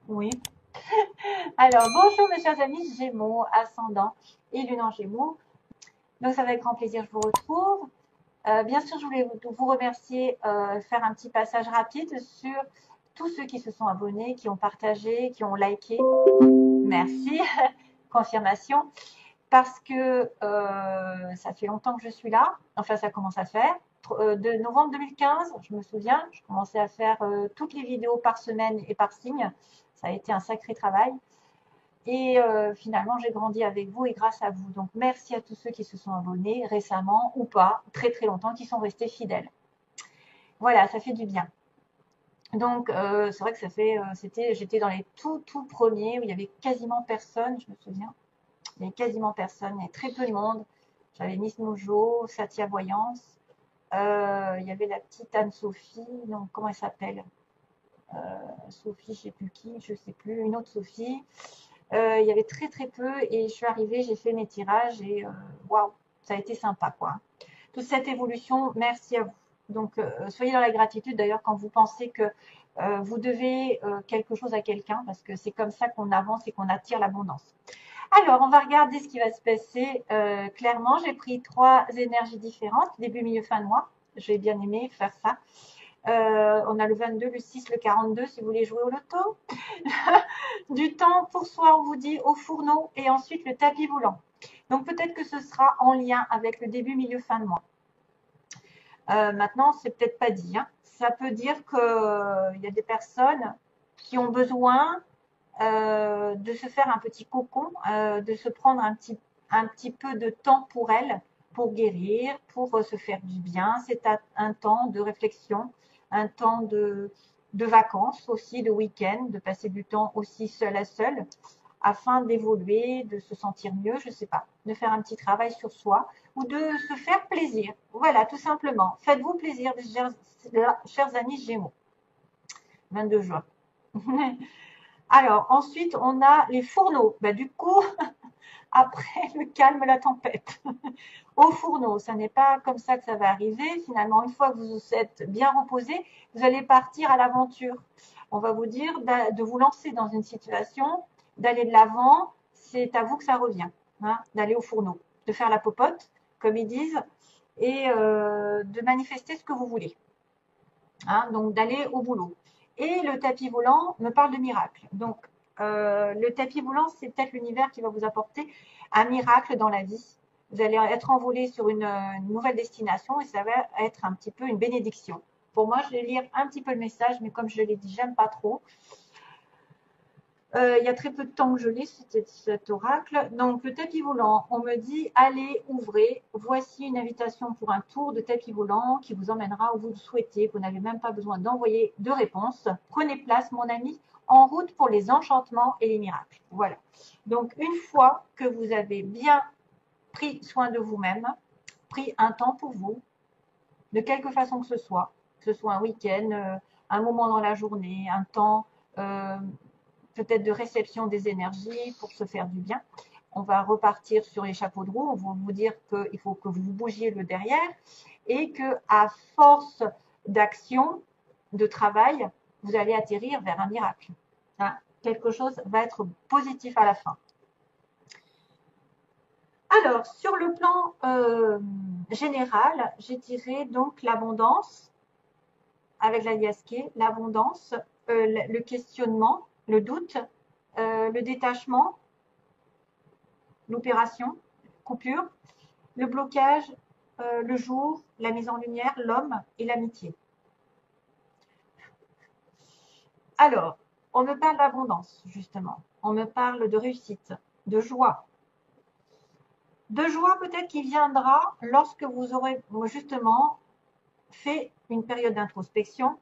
Oui. Alors, bonjour mes chers amis Gémeaux, ascendant et lune en Gémeaux. Donc, ça va avec grand plaisir, je vous retrouve. Bien sûr, je voulais vous remercier, faire un petit passage rapide sur tous ceux qui se sont abonnés, qui ont partagé, qui ont liké. Merci, confirmation. Parce que ça fait longtemps que je suis là. Enfin, ça commence à faire. De novembre 2015, je me souviens, je commençais à faire toutes les vidéos par semaine et par signe. Ça a été un sacré travail. Et finalement, j'ai grandi avec vous et grâce à vous. Donc, merci à tous ceux qui se sont abonnés récemment ou pas, très très longtemps, qui sont restés fidèles. Voilà, ça fait du bien. Donc, c'est vrai que j'étais dans les tout premiers où il y avait quasiment personne, je me souviens. Il y avait quasiment personne, il y avait très peu de monde. J'avais Miss Mojo, Satya Voyance. Il y avait la petite Anne-Sophie, non, comment elle s'appelle? Sophie, je ne sais plus qui, je ne sais plus, une autre Sophie. Il y avait très très peu et je suis arrivée, j'ai fait mes tirages et waouh, ça a été sympa quoi. Toute cette évolution, merci à vous. Donc soyez dans la gratitude d'ailleurs quand vous pensez que vous devez quelque chose à quelqu'un parce que c'est comme ça qu'on avance et qu'on attire l'abondance. Alors, on va regarder ce qui va se passer clairement. J'ai pris trois énergies différentes, début, milieu, fin de mois. J'ai bien aimé faire ça. On a le 22, le 6, le 42 si vous voulez jouer au loto. Du temps pour soi, on vous dit au fourneau et ensuite le tapis volant. Donc peut-être que ce sera en lien avec le début, milieu, fin de mois. Maintenant, c'est peut-être pas dit. Hein. Ça peut dire qu'il y a des personnes qui ont besoin de se faire un petit cocon, de se prendre un petit peu de temps pour elles, pour guérir, pour se faire du bien. C'est un temps de réflexion, un temps de vacances aussi, de week-end, de passer du temps aussi seul à seul, afin d'évoluer, de se sentir mieux, je ne sais pas, de faire un petit travail sur soi ou de se faire plaisir. Voilà, tout simplement. Faites-vous plaisir, chers amis Gémeaux. 22 juin. Alors, ensuite, on a les fourneaux. Bah, du coup, après le calme, la tempête. Au fourneau, ça n'est pas comme ça que ça va arriver. Finalement, une fois que vous vous êtes bien reposé, vous allez partir à l'aventure. On va vous dire de vous lancer dans une situation, d'aller de l'avant. C'est à vous que ça revient, hein, d'aller au fourneau, de faire la popote, comme ils disent, et de manifester ce que vous voulez. Hein, donc d'aller au boulot. Et le tapis volant me parle de miracle. Donc, le tapis volant, c'est peut-être l'univers qui va vous apporter un miracle dans la vie. Vous allez être envolé sur une nouvelle destination et ça va être un petit peu une bénédiction. Pour moi, je vais lire un petit peu le message, mais comme je l'ai dit, j'aime pas trop. Il y a très peu de temps que je lis cet oracle. Donc, le tapis volant, on me dit allez, ouvrez. Voici une invitation pour un tour de tapis volant qui vous emmènera où vous le souhaitez. Vous n'avez même pas besoin d'envoyer de réponse. Prenez place, mon ami, en route pour les enchantements et les miracles. Voilà. Donc, une fois que vous avez bien pris soin de vous-même, pris un temps pour vous, de quelque façon que ce soit un week-end, un moment dans la journée, un temps peut-être de réception des énergies pour se faire du bien. On va repartir sur les chapeaux de roue. On va vous dire qu'il faut que vous bougiez le derrière et que à force d'action, de travail, vous allez atterrir vers un miracle. Hein, quelque chose va être positif à la fin. Alors, sur le plan général, je dirais donc l'abondance, avec la liasquée, l'abondance, le questionnement, le doute, le détachement, l'opération, coupure, le blocage, le jour, la mise en lumière, l'homme et l'amitié. Alors, on me parle d'abondance, justement. On me parle de réussite, de joie. De joie peut-être qui viendra lorsque vous aurez justement fait une période d'introspection,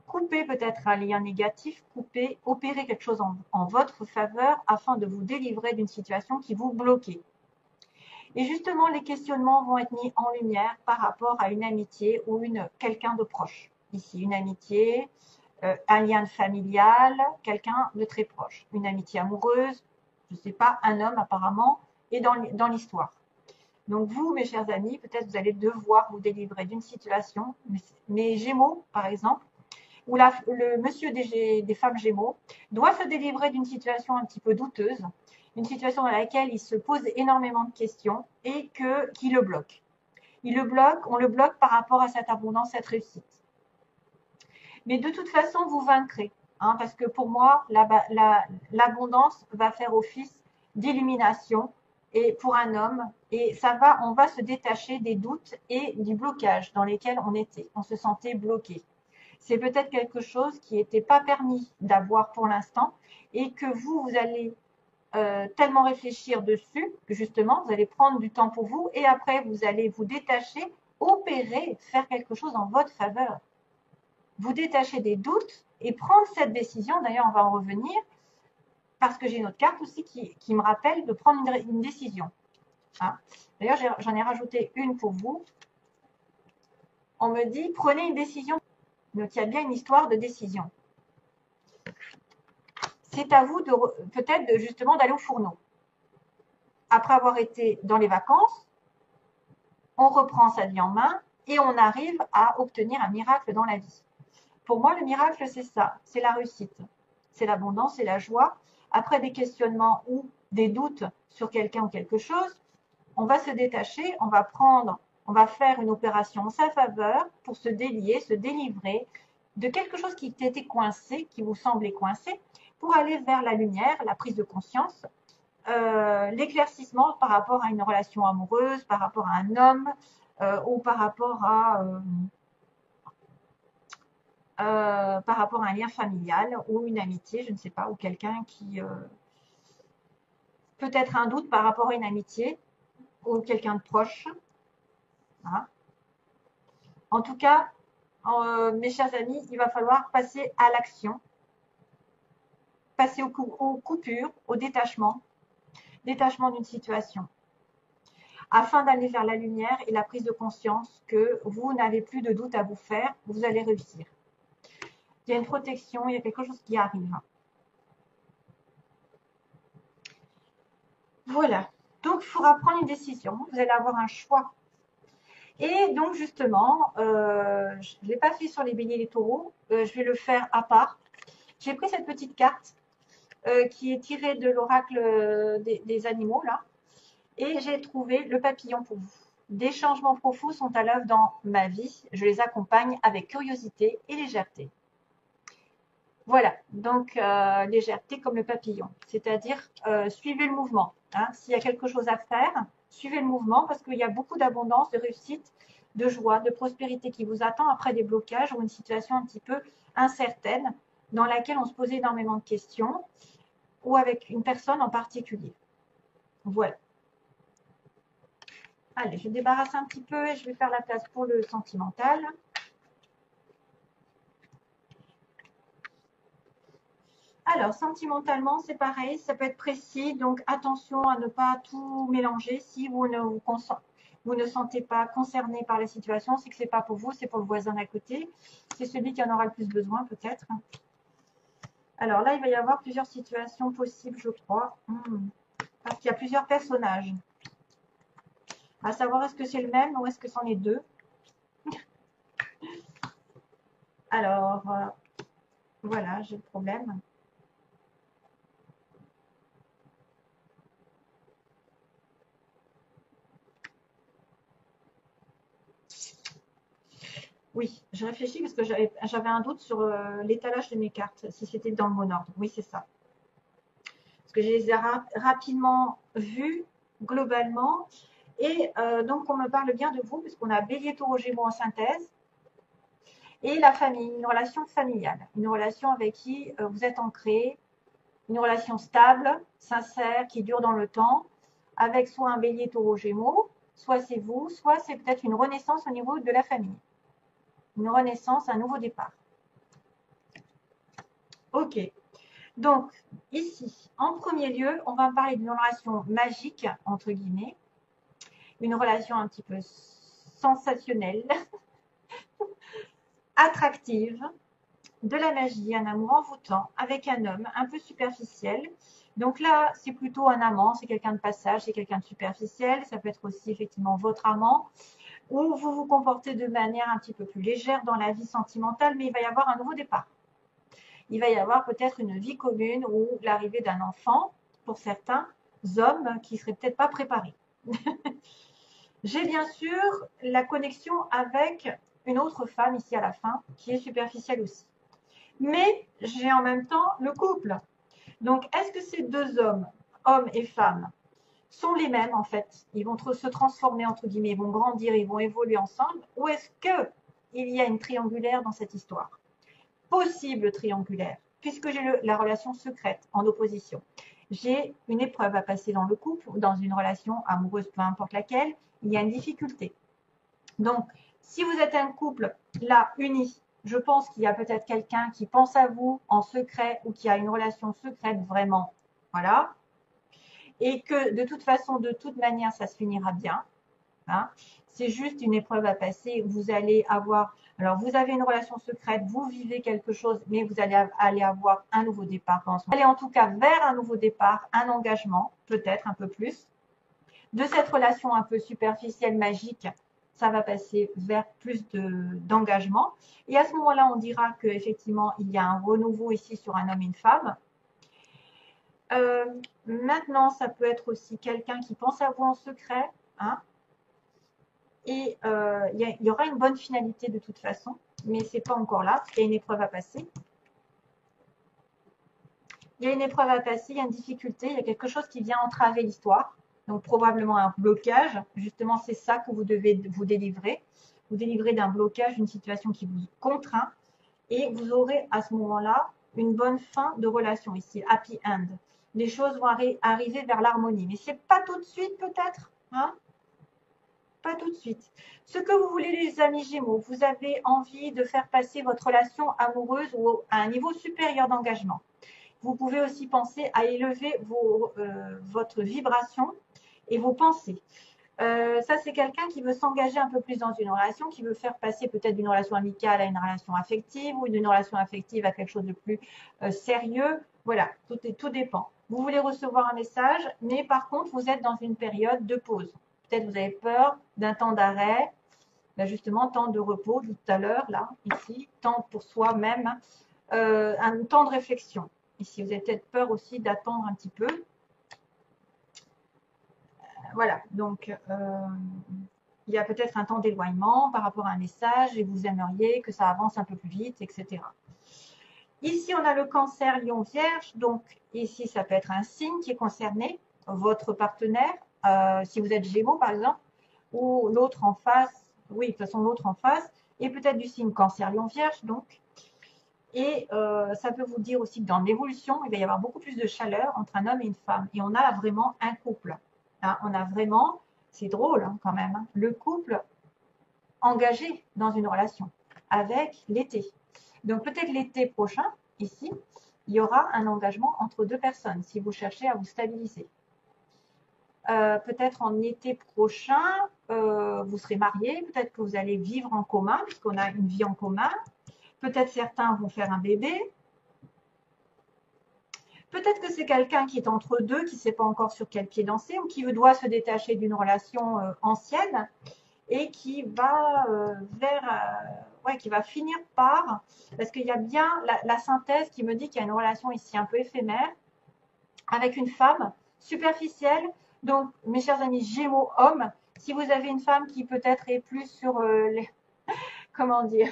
coupé peut-être un lien négatif, coupé, opérer quelque chose en votre faveur afin de vous délivrer d'une situation qui vous bloquait. Et justement, les questionnements vont être mis en lumière par rapport à une amitié ou quelqu'un de proche. Ici, une amitié, un lien familial, quelqu'un de très proche. Une amitié amoureuse, je ne sais pas, un homme apparemment, et dans l'histoire. Donc vous, mes chers amis, peut-être vous allez devoir vous délivrer d'une situation. Mais Gémeaux, par exemple, où le monsieur des femmes Gémeaux doit se délivrer d'une situation un petit peu douteuse, une situation dans laquelle il se pose énormément de questions et qui le bloque. On le bloque par rapport à cette abondance, cette réussite. Mais de toute façon, vous vaincrez. Hein, parce que pour moi, l'abondance va faire office d'illumination et pour un homme, et on va se détacher des doutes et du blocage dans lesquels on se sentait bloqué. C'est peut-être quelque chose qui n'était pas permis d'avoir pour l'instant et que vous allez tellement réfléchir dessus que justement, vous allez prendre du temps pour vous et après, vous allez vous détacher, opérer, faire quelque chose en votre faveur. Vous détacher des doutes et prendre cette décision. D'ailleurs, on va en revenir parce que j'ai une autre carte aussi qui me rappelle de prendre une décision. Hein. D'ailleurs, j'en ai rajouté une pour vous. On me dit, prenez une décision. Donc, il y a bien une histoire de décision. C'est à vous peut-être justement d'aller au fourneau. Après avoir été dans les vacances, on reprend sa vie en main et on arrive à obtenir un miracle dans la vie. Pour moi, le miracle, c'est ça, c'est la réussite, c'est l'abondance, c'est la joie. Après des questionnements ou des doutes sur quelqu'un ou quelque chose, on va se détacher, on va faire une opération en sa faveur pour se délier, se délivrer de quelque chose qui était coincé, qui vous semblait coincé, pour aller vers la lumière, la prise de conscience, l'éclaircissement par rapport à une relation amoureuse, par rapport à un homme ou par rapport à un lien familial ou une amitié, je ne sais pas, ou quelqu'un qui peut-être un doute par rapport à une amitié ou quelqu'un de proche. Hein. En tout cas, mes chers amis, il va falloir passer à l'action, passer aux coupures, au détachement d'une situation, afin d'aller vers la lumière et la prise de conscience que vous n'avez plus de doute à vous faire, vous allez réussir. Il y a une protection, il y a quelque chose qui arrive. Voilà. Donc, il faudra prendre une décision. Vous allez avoir un choix. Et donc, justement, je ne l'ai pas fait sur les béliers et les taureaux. Je vais le faire à part. J'ai pris cette petite carte qui est tirée de l'oracle des animaux, là. Et j'ai trouvé le papillon pour vous. Des changements profonds sont à l'œuvre dans ma vie. Je les accompagne avec curiosité et légèreté. Voilà, donc légèreté comme le papillon, c'est-à-dire suivez le mouvement. Hein. S'il y a quelque chose à faire, suivez le mouvement parce qu'il y a beaucoup d'abondance, de réussite, de joie, de prospérité qui vous attend après des blocages ou une situation un petit peu incertaine dans laquelle on se posait énormément de questions ou avec une personne en particulier. Voilà. Allez, je débarrasse un petit peu et je vais faire la place pour le sentimental. Alors, sentimentalement, c'est pareil, ça peut être précis, donc attention à ne pas tout mélanger. Si vous ne sentez pas concerné par la situation, c'est que ce n'est pas pour vous, c'est pour le voisin d'à côté. C'est celui qui en aura le plus besoin, peut-être. Alors là, il va y avoir plusieurs situations possibles, je crois. Parce qu'il y a plusieurs personnages. À savoir, est-ce que c'est le même ou est-ce que c'en est deux? Alors, voilà, j'ai le problème. Oui, je réfléchis parce que j'avais un doute sur l'étalage de mes cartes, si c'était dans le bon ordre. Oui, c'est ça. Parce que je les ai rapidement vues, globalement. Et donc, on me parle bien de vous, puisqu'on a Bélier, Taureau, Gémeaux en synthèse. Et la famille, une relation familiale. Une relation avec qui vous êtes ancré. Une relation stable, sincère, qui dure dans le temps. Avec soit un Bélier, Taureau, Gémeaux, soit c'est vous, soit c'est peut-être une renaissance au niveau de la famille. Une renaissance, un nouveau départ. Ok. Donc, ici, en premier lieu, on va parler d'une relation magique, entre guillemets. Une relation un petit peu sensationnelle, attractive, de la magie, un amour envoûtant, avec un homme un peu superficiel. Donc là, c'est plutôt un amant, c'est quelqu'un de passage, c'est quelqu'un de superficiel. Ça peut être aussi effectivement votre amant où vous vous comportez de manière un petit peu plus légère dans la vie sentimentale, mais il va y avoir un nouveau départ. Il va y avoir peut-être une vie commune ou l'arrivée d'un enfant pour certains hommes qui ne seraient peut-être pas préparés. J'ai bien sûr la connexion avec une autre femme ici à la fin, qui est superficielle aussi. Mais j'ai en même temps le couple. Donc, est-ce que ces deux hommes et femmes, sont les mêmes en fait? Ils vont se transformer entre guillemets, ils vont grandir, ils vont évoluer ensemble. Ou est-ce qu'il y a une triangulaire dans cette histoire? Possible triangulaire, puisque j'ai la relation secrète en opposition. J'ai une épreuve à passer dans le couple ou dans une relation amoureuse, peu importe laquelle, il y a une difficulté. Donc, si vous êtes un couple là uni, je pense qu'il y a peut-être quelqu'un qui pense à vous en secret ou qui a une relation secrète vraiment, voilà, et que de toute façon, de toute manière, ça se finira bien. Hein. C'est juste une épreuve à passer. Vous allez avoir, alors vous avez une relation secrète, vous vivez quelque chose, mais vous allez aller avoir un nouveau départ. Vous allez en tout cas vers un nouveau départ, un engagement, peut-être un peu plus. De cette relation un peu superficielle, magique, ça va passer vers plus d'engagement. Et à ce moment-là, on dira qu'effectivement, il y a un renouveau ici sur un homme et une femme. Maintenant, ça peut être aussi quelqu'un qui pense à vous en secret. Hein, et il y aura une bonne finalité de toute façon, mais ce n'est pas encore là, parce qu'il y a une épreuve à passer. Il y a une épreuve à passer, il y a une difficulté, il y a quelque chose qui vient entraver l'histoire. Donc probablement un blocage. Justement, c'est ça que vous devez vous délivrer. Vous délivrer d'un blocage, d'une situation qui vous contraint. Et vous aurez à ce moment-là une bonne fin de relation ici, happy end. Les choses vont arriver vers l'harmonie. Mais ce n'est pas tout de suite peut-être. Hein, pas tout de suite. Ce que vous voulez les amis Gémeaux, vous avez envie de faire passer votre relation amoureuse à un niveau supérieur d'engagement. Vous pouvez aussi penser à élever votre vibration et vos pensées. Ça, c'est quelqu'un qui veut s'engager un peu plus dans une relation, qui veut faire passer peut-être d'une relation amicale à une relation affective ou d'une relation affective à quelque chose de plus sérieux. Voilà, tout dépend. Vous voulez recevoir un message, mais par contre, vous êtes dans une période de pause. Peut-être vous avez peur d'un temps d'arrêt, justement, temps de repos, tout à l'heure, là, ici, temps pour soi-même, un temps de réflexion. Ici, vous avez peut-être peur aussi d'attendre un petit peu. Voilà, donc il y a peut-être un temps d'éloignement par rapport à un message et vous aimeriez que ça avance un peu plus vite, etc. Ici, on a le cancer lion vierge, donc ici, ça peut être un signe qui est concerné, votre partenaire, si vous êtes gémeaux par exemple, ou l'autre en face, oui, de toute façon l'autre en face, et peut-être du signe cancer lion vierge, donc. Et ça peut vous dire aussi que dans l'évolution, il va y avoir beaucoup plus de chaleur entre un homme et une femme. Et on a vraiment un couple. Hein, on a vraiment, c'est drôle hein, quand même, hein, le couple engagé dans une relation avec l'été. Donc peut-être l'été prochain, ici, il y aura un engagement entre deux personnes si vous cherchez à vous stabiliser. Peut-être en été prochain, vous serez mariés, peut-être que vous allez vivre en commun, puisqu'on a une vie en commun. Peut-être certains vont faire un bébé. Peut-être que c'est quelqu'un qui est entre deux, qui ne sait pas encore sur quel pied danser, ou qui doit se détacher d'une relation ancienne et qui va qui va finir par, parce qu'il y a bien la synthèse qui me dit qu'il y a une relation ici un peu éphémère avec une femme superficielle. Donc, mes chers amis Gémeaux hommes, si vous avez une femme qui peut-être est plus sur les, comment dire,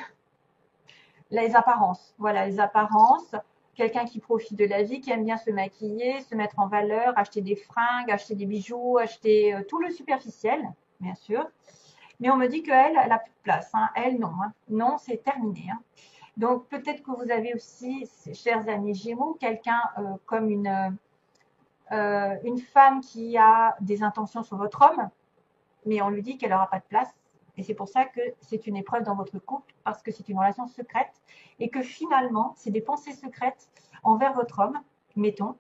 les apparences. Voilà, les apparences. Quelqu'un qui profite de la vie, qui aime bien se maquiller, se mettre en valeur, acheter des fringues, acheter des bijoux, acheter tout le superficiel, bien sûr. Mais on me dit qu'elle, elle n'a plus de place. Hein. Elle, non. Hein. Non, c'est terminé. Hein. Donc, peut-être que vous avez aussi, chers amis Gémeaux, quelqu'un comme une femme qui a des intentions sur votre homme, mais on lui dit qu'elle n'aura pas de place. Et c'est pour ça que c'est une épreuve dans votre couple, parce que c'est une relation secrète, et que finalement, c'est des pensées secrètes envers votre homme, mettons,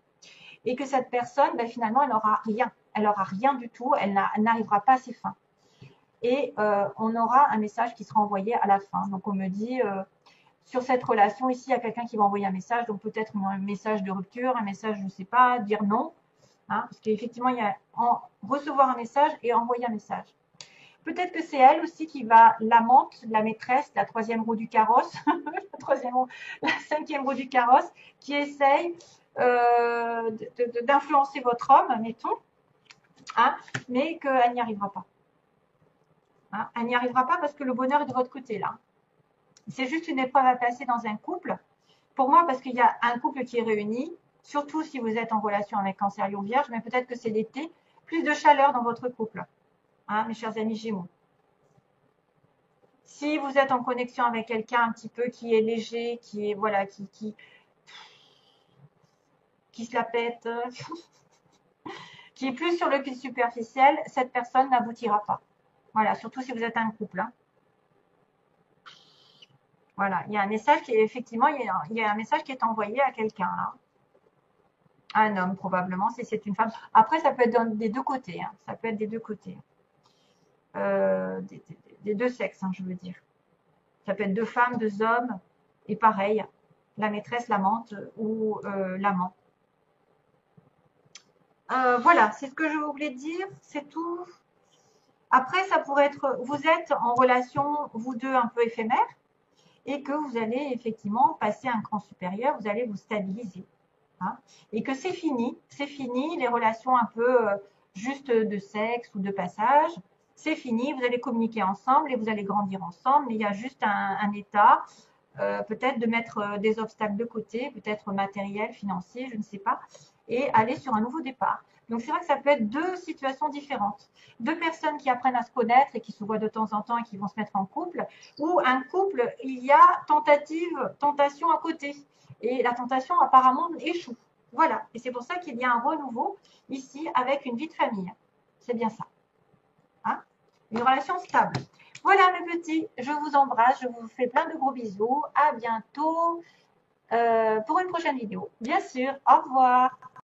et que cette personne, finalement, elle n'aura rien. Elle n'aura rien du tout, elle n'arrivera pas à ses fins. Et on aura un message qui sera envoyé à la fin. Donc, on me dit, sur cette relation, ici, il y a quelqu'un qui va envoyer un message, donc peut-être un message de rupture, un message, je ne sais pas, dire non, hein, parce qu'effectivement, il y a recevoir un message et envoyer un message. Peut-être que c'est elle aussi qui va, l'amante, la maîtresse, la troisième roue du carrosse, la cinquième roue du carrosse, qui essaye d'influencer votre homme, mettons, hein, mais qu'elle n'y arrivera pas. Hein. Elle n'y arrivera pas parce que le bonheur est de votre côté là. C'est juste une épreuve à passer dans un couple. Pour moi, parce qu'il y a un couple qui est réuni, surtout si vous êtes en relation avec Cancer, Lion, Vierge, mais peut-être que c'est l'été, plus de chaleur dans votre couple, hein, mes chers amis Gémeaux. Si vous êtes en connexion avec quelqu'un un petit peu qui est léger, qui est voilà, qui se la pète, qui est plus sur le fil superficiel, cette personne n'aboutira pas. Voilà, surtout si vous êtes un couple. Hein. Voilà, il y a un message qui est effectivement, il y a un message qui est envoyé à quelqu'un là. Un homme probablement, si c'est une femme. Après, ça peut être des deux côtés. Hein. Ça peut être des deux côtés. Des deux sexes, hein, je veux dire. Ça peut être deux femmes, deux hommes, et pareil, la maîtresse, l'amante ou l'amant. Voilà, c'est ce que je voulais dire, c'est tout. Après, ça pourrait être, vous êtes en relation, vous deux, un peu éphémère, et que vous allez effectivement passer un cran supérieur, vous allez vous stabiliser. Hein, et que c'est fini, les relations un peu juste de sexe ou de passage, c'est fini, vous allez communiquer ensemble et vous allez grandir ensemble, mais il y a juste un état, peut-être de mettre des obstacles de côté, peut-être matériel, financier, je ne sais pas, et aller sur un nouveau départ. Donc c'est vrai que ça peut être deux situations différentes. Deux personnes qui apprennent à se connaître et qui se voient de temps en temps et qui vont se mettre en couple, ou un couple, il y a tentation à côté. Et la tentation apparemment échoue. Voilà. Et c'est pour ça qu'il y a un renouveau ici avec une vie de famille. C'est bien ça. Hein, une relation stable. Voilà mes petits, je vous embrasse, je vous fais plein de gros bisous. À bientôt pour une prochaine vidéo. Bien sûr, au revoir.